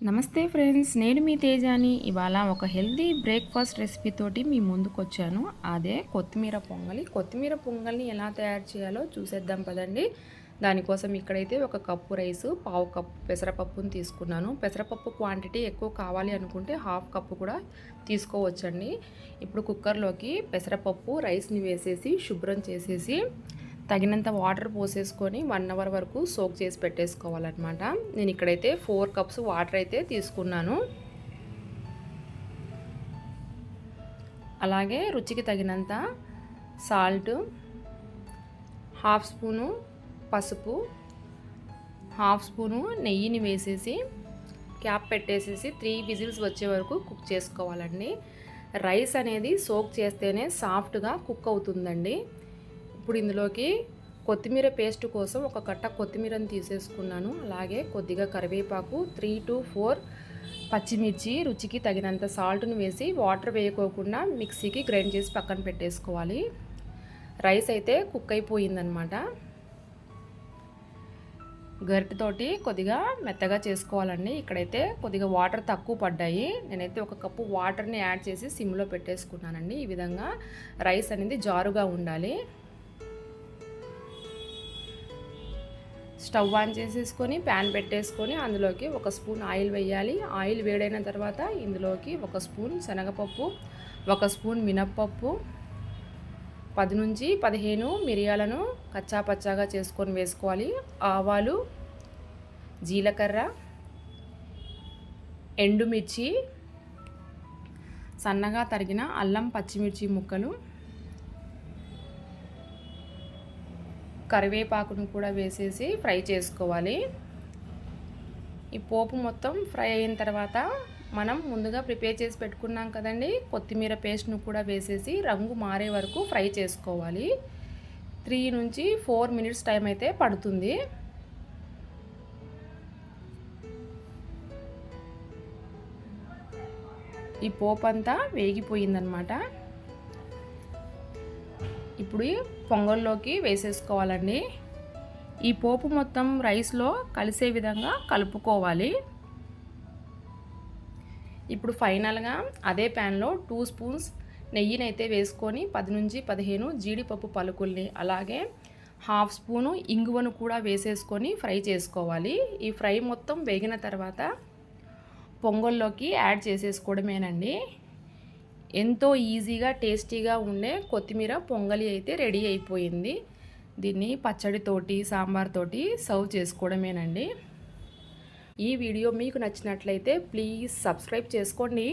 నమస్తే ఫ్రెండ్స్, నేను మీ తేజాని. ఇవాళ ఒక హెల్దీ బ్రేక్ఫాస్ట్ రెసిపీ తోటి మీ ముందుకు వచ్చాను. అదే కొత్తిమీర పొంగలి. కొత్తిమీర పొంగల్ని ఎలా తయారు చేయాలో చూసేద్దాం పదండి. దానికోసం ఇక్కడైతే ఒక కప్పు రైసు, పావు కప్పు పెసరపప్పుని తీసుకున్నాను. పెసరపప్పు క్వాంటిటీ ఎక్కువ కావాలి అనుకుంటే హాఫ్ కప్పు కూడా తీసుకోవచ్చండి. ఇప్పుడు కుక్కర్లోకి పెసరపప్పు రైస్ని వేసేసి శుభ్రం చేసేసి తగినంత వాటర్ పోసేసుకొని 1 అవర్ వరకు సోక్ చేసి పెట్టేసుకోవాలన్నమాట. నేను ఇక్కడైతే 4 కప్స్ వాటర్ అయితే తీసుకున్నాను. అలాగే రుచికి తగినంత సాల్ట్, హాఫ్ స్పూను పసుపు, హాఫ్ స్పూను నెయ్యిని వేసేసి క్యాప్ పెట్టేసేసి 3 విజిల్స్ వచ్చే వరకు కుక్ చేసుకోవాలండి. రైస్ అనేది సోక్ చేస్తేనే సాఫ్ట్గా కుక్ అవుతుందండి. ఇప్పుడు ఇందులోకి కొత్తిమీర పేస్ట్ కోసం ఒక కట్ట కొత్తిమీరని తీసేసుకున్నాను. అలాగే కొద్దిగా కరివేపాకు, 3 to 4 పచ్చిమిర్చి, రుచికి తగినంత సాల్ట్ను వేసి వాటర్ వేయకోకుండా మిక్సీకి గ్రైండ్ చేసి పక్కన పెట్టేసుకోవాలి. రైస్ అయితే కుక్ అయిపోయిందనమాట. గరిటెతోటి కొద్దిగా మెత్తగా చేసుకోవాలండి. ఇక్కడైతే కొద్దిగా వాటర్ తక్కువ పడ్డాయి. నేనైతే ఒక కప్పు వాటర్ని యాడ్ చేసి సిమ్లో పెట్టేసుకున్నానండి. ఈ విధంగా రైస్ అనేది జారుగా ఉండాలి. స్టవ్ ఆన్ చేసేసుకొని ప్యాన్ పెట్టేసుకొని అందులోకి 1 స్పూన్ ఆయిల్ వేయాలి. ఆయిల్ వేడైన తర్వాత ఇందులోకి 1 స్పూన్ శనగపప్పు, 1 స్పూన్ మినప్పప్పు, 10 నుంచి 15 మిరియాలను కచ్చా పచ్చాగా చేసుకొని వేసుకోవాలి. ఆవాలు, జీలకర్ర, ఎండుమిర్చి, సన్నగా తరిగిన అల్లం పచ్చిమిర్చి ముక్కలు, కరివేపాకును కూడా వేసేసి ఫ్రై చేసుకోవాలి. ఈ పోపు మొత్తం ఫ్రై అయిన తర్వాత మనం ముందుగా ప్రిపేర్ చేసి పెట్టుకున్నాం కదండి, కొత్తిమీర పేస్ట్ను కూడా వేసేసి రంగు మారే వరకు ఫ్రై చేసుకోవాలి. 3 నుంచి 4 మినిట్స్ టైం అయితే పడుతుంది. ఈ పోపు అంతా వేగిపోయిందనమాట. ఇప్పుడు పొంగల్లోకి వేసేసుకోవాలండి. ఈ పోపు మొత్తం రైస్లో కలిసే విధంగా కలుపుకోవాలి. ఇప్పుడు ఫైనల్గా అదే ప్యాన్లో 2 స్పూన్స్ నెయ్యినైతే వేసుకొని 10 నుంచి 15 జీడిపప్పు పలుకుల్ని, అలాగే హాఫ్ స్పూను ఇంగువను కూడా వేసేసుకొని ఫ్రై చేసుకోవాలి. ఈ ఫ్రై మొత్తం వేగిన తర్వాత పొంగల్లోకి యాడ్ చేసేసుకోవడమేనండి. ఎంతో ఈజీగా టేస్టీగా ఉండే కొత్తిమీర పొంగలి అయితే రెడీ అయిపోయింది. దీన్ని పచ్చడితోటి, సాంబార్తోటి సర్వ్ చేసుకోవడమేనండి. ఈ వీడియో మీకు నచ్చినట్లయితే ప్లీజ్ సబ్స్క్రైబ్ చేసుకోండి.